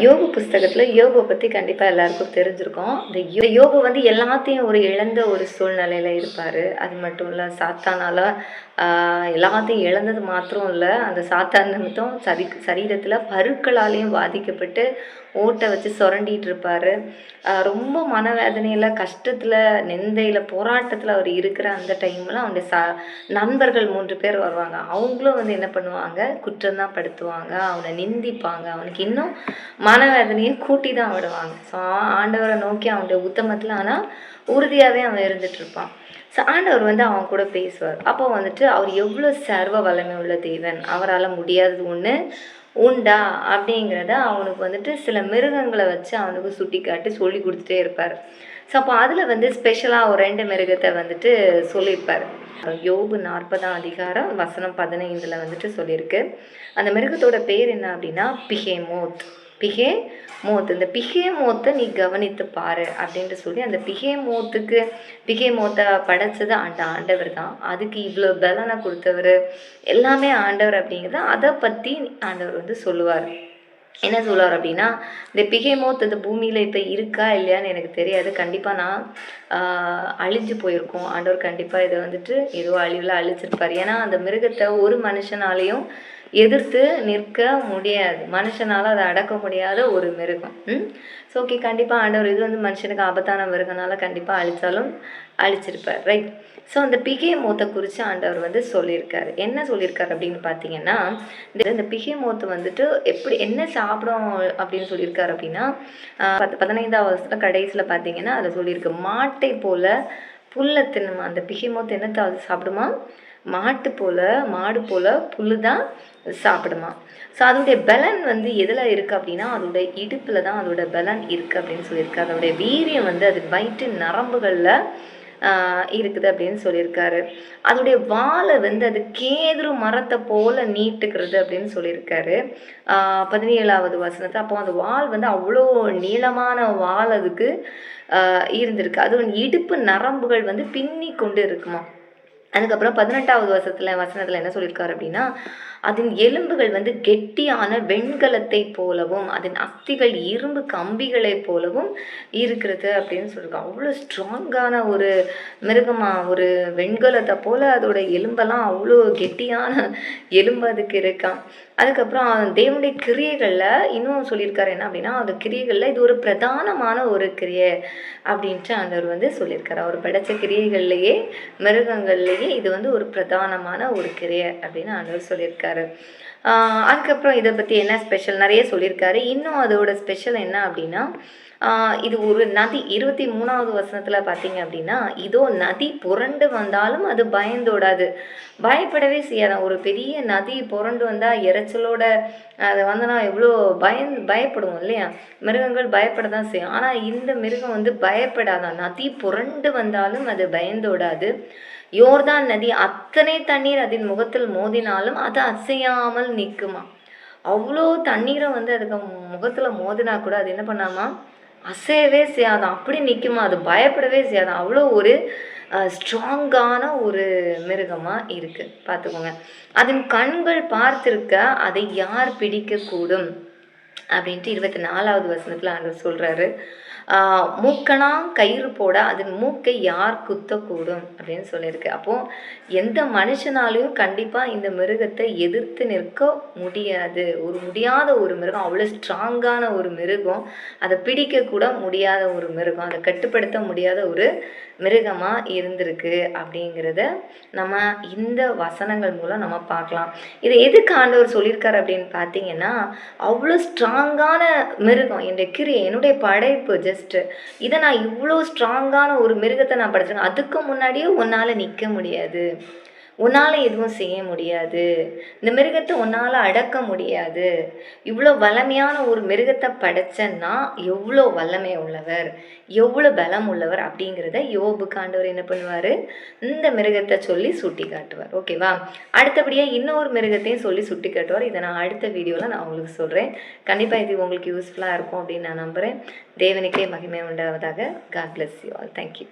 யோபு புஸ்தகத்துல யோபை பத்தி கண்டிப்பா எல்லாருக்கும் தெரிஞ்சிருக்கும். இந்த யோபு வந்து எல்லாத்தையும் ஒரு இழந்த ஒரு சூழ்நிலையில இருப்பாரு. அது மட்டும் இல்ல, சாத்தானால எல்லாத்தையும் இழந்தது மாத்திரம் இல்ல, அந்த சாத்தான் நிமித்தம் சரீரத்துல பருக்களாலையும் பாதிக்கப்பட்டு ஓட்டை வச்சு சுரண்டிட்டு இருப்பாரு. ரொம்ப மனவேதனையில, கஷ்டத்துல, நிந்தையில, போராட்டத்துல அவர் இருக்கிற அந்த டைம்ல அவனுடைய நண்பர்கள் 3 பேர் வருவாங்க. அவங்களும் வந்து என்ன பண்ணுவாங்க, குற்றம் தான் படுத்துவாங்க, அவனை நிந்திப்பாங்க, அவனுக்கு இன்னும் மனவேதனையை கூட்டி தான் விடுவாங்க. ஸோ ஆண்டவரை நோக்கி அவனுடைய உத்தமத்தில் ஆனால் உறுதியாகவே அவன் இருந்துட்டு இருப்பான். ஸோ ஆண்டவர் வந்து அவன் கூட பேசுவார். அப்போ வந்துட்டு அவர் எவ்வளோ சர்வ வல்லமை உள்ள தேவன், அவரால் முடியாதது ஒன்று உண்டா அப்படிங்கிறத அவனுக்கு வந்துட்டு சில மிருகங்களை வச்சு அவனுக்கு சுட்டி காட்டி சொல்லி கொடுத்துட்டே இருப்பார். ஸோ அப்போ அதில் வந்து ஸ்பெஷலாக ஒரு 2 மிருகத்தை வந்துட்டு சொல்லியிருப்பார். யோபு 40ஆம் அதிகாரம் வசனம் 15 வந்துட்டு சொல்லியிருக்கு. அந்த மிருகத்தோட பேர் என்ன அப்படின்னா பிகேமோத். பிகேமோத், இந்த பிகேமோத்தை நீ கவனித்து பாரு அப்படின்ட்டு சொல்லி, அந்த பிகேமோத்தை படைச்சது அந்த ஆண்டவர் தான். அதுக்கு இவ்வளோ பலனை கொடுத்தவர் எல்லாமே ஆண்டவர் அப்படிங்கிறத அதை பற்றி ஆண்டவர் வந்து சொல்லுவார். என்ன சொல்லுவார் அப்படின்னா, இந்த பிகேமோத் இந்த பூமியில் இப்போ இருக்கா இல்லையான்னு எனக்கு தெரியாது. கண்டிப்பாக நான் அழிஞ்சு போயிருக்கோம். ஆண்டவர் கண்டிப்பாக இதை வந்துட்டு ஏதோ அழிவில் அழிச்சிருப்பார். ஏன்னா அந்த மிருகத்தை ஒரு மனுஷனாலையும் எதிர்த்து நிற்க முடியாது, மனுஷனால் அதை அடக்க முடியாத ஒரு மிருகம். ஸோ ஓகே, கண்டிப்பாக ஆண்டவர் இது வந்து மனுஷனுக்கு ஆபத்தான மிருகனால கண்டிப்பாக அழித்தாலும் அழிச்சிருப்பார், ரைட். ஸோ அந்த பிகேமோத்தை குறித்து ஆண்டவர் வந்து சொல்லியிருக்காரு. என்ன சொல்லியிருக்காரு அப்படின்னு பார்த்தீங்கன்னா, இந்த பிகேமோத்து வந்துட்டு எப்படி என்ன சாப்பிடும் அப்படின்னு சொல்லியிருக்காரு அப்படின்னா, 15ஆம் வருஷத்தில் கடைசியில் பார்த்தீங்கன்னா அதை சொல்லியிருக்கு. மாட்டை போல புல்லை தின்னுமா. அந்த பிகேமோத்து என்னத்தை சாப்பிடுமா, மாடு போல புல்லு தான் சாப்பிடுமா. ஸோ அதோடைய பலன் வந்து எதில் இருக்குது அப்படின்னா, அதோடைய இடுப்பில் தான் அதோட பலன் இருக்குது அப்படின்னு சொல்லியிருக்காரு. அதோடைய வீரியம் வந்து அது வயிற்று நரம்புகளில் இருக்குது அப்படின்னு சொல்லியிருக்காரு. அதோடைய வாழை வந்து அது கேதுரு மரத்தை போல நீட்டுக்கிறது அப்படின்னு சொல்லியிருக்காரு 17ஆவது வசனத்தை. அப்போ அந்த வால் வந்து அவ்வளோ நீளமான வால் அதுக்கு இருந்திருக்கு. அது இடுப்பு நரம்புகள் வந்து பின்னி கொண்டு இருக்குமா. அதுக்கப்புறம் 18ஆவது வசனத்தில் என்ன சொல்லியிருக்காரு அப்படின்னா, அதன் எலும்புகள் வந்து கெட்டியான வெண்கலத்தை போலவும் அதன் அஸ்திகள் இரும்பு கம்பிகளை போலவும் இருக்கிறது அப்படின்னு சொல்லியிருக்காங்க. அவ்வளோ ஸ்ட்ராங்கான ஒரு மிருகமாக, ஒரு வெண்கலத்தை போல் அதோட எலும்பெல்லாம் அவ்வளோ கெட்டியான எலும்பு அதுக்கு இருக்கான். அதுக்கப்புறம் தேவனுடைய கிரியைகளில் இன்னும் சொல்லியிருக்காரு என்ன அப்படின்னா, அந்த கிரியைகளில் இது ஒரு பிரதானமான ஒரு கிரியை அப்படின்ட்டு ஆண்டவர் வந்து சொல்லியிருக்காரு. அவர் படைத்த கிரியைகள்லேயே மிருகங்கள்லேயே இது வந்து ஒரு பிரதானமான ஒரு கிரியை அப்படின்னு ஆண்டவர் சொல்லியிருக்காரு. அதுக்கப்புறம் இதை பற்றி என்ன ஸ்பெஷல் நிறைய சொல்லியிருக்காரு. இன்னும் அதோட ஸ்பெஷல் என்ன அப்படின்னா, இது ஒரு நதி. 23ஆவது வசனத்தில் பார்த்தீங்க அப்படின்னா, இதோ நதி புரண்டு வந்தாலும் அது பயந்தோடாது, பயப்படவே செய்யாத. ஒரு பெரிய நதி புரண்டு வந்தால் இறைச்சலோட அது வந்தனா எவ்வளோ பயப்படுவோம் இல்லையா. மிருகங்கள் பயப்பட தான் செய்யும். ஆனால் இந்த மிருகம் வந்து பயப்படாதான். நதி புரண்டு வந்தாலும் அது பயந்தோடாது. யோர்தான் நதி அத்தனை தண்ணீர் அதன் முகத்தில் மோதினாலும் அது அசையாமல் நிற்குமா. அவ்வளோ தண்ணீரை வந்து அதுக்கு முகத்தில் மோதினா கூட அது என்ன பண்ணாமா, அசையவே செய்யாதான், அப்படி நிற்குமா. அது பயப்படவே செய்யாதான். அவ்வளோ ஒரு ஸ்ட்ராங்கான ஒரு மிருகமாக இருக்குது பார்த்துக்கோங்க. அதன் கண்கள் பார்த்திருக்க அதை யார் பிடிக்கக்கூடும் அப்படின்ட்டு 24ஆவது வசனத்தில் ஆண்டவர் சொல்கிறாரு. மூக்கனா கயிறு போட அதன் மூக்கை யார் குத்தக்கூடும் அப்படின்னு சொல்லியிருக்கு. அப்போது எந்த மனுஷனாலையும் கண்டிப்பாக இந்த மிருகத்தை எதிர்த்து நிற்க முடியாது. முடியாத ஒரு மிருகம், அவ்வளோ ஸ்ட்ராங்கான ஒரு மிருகம், அதை பிடிக்கக்கூட முடியாத ஒரு மிருகம், அதை கட்டுப்படுத்த முடியாத ஒரு மிருகமாக இருந்திருக்கு அப்படிங்கிறத நம்ம இந்த வசனங்கள் மூலம் நம்ம பார்க்கலாம். இதை எதுக்கு ஆண்டவர் சொல்லியிருக்காரு அப்படின்னு பார்த்தீங்கன்னா, அவ்வளோ ஸ்ட்ராங்கான மிருகம் என்னுடைய படைப்பு ஜஸ்ட்டு இதை நான் இவ்வளோ ஸ்ட்ராங்கான ஒரு மிருகத்தை நான் படைச்சிருக்கேன். அதுக்கு முன்னாடியே உன்னால் நிற்க முடியாது, உன்னால் எதுவும் செய்ய முடியாது, இந்த மிருகத்தை உன்னால் அடக்க முடியாது. இவ்வளோ வல்லமையான ஒரு மிருகத்தை படைச்சன்னா எவ்வளோ வல்லமை உள்ளவர், எவ்வளோ பலம் உள்ளவர் அப்படிங்கிறத யோபுக்கு ஆண்டவர் என்ன பண்ணுவார், இந்த மிருகத்தை சொல்லி சுட்டி காட்டுவார். ஓகேவா. அடுத்தபடியாக இன்னொரு மிருகத்தையும் சொல்லி சுட்டி காட்டுவார். இதை நான் அடுத்த வீடியோவில் நான் உங்களுக்கு சொல்கிறேன். கண்டிப்பாக இது உங்களுக்கு யூஸ்ஃபுல்லாக இருக்கும் அப்படின்னு நான் நம்புகிறேன். தேவனுக்கே மகிமை உண்டாவதாக. God bless you all. Thank you.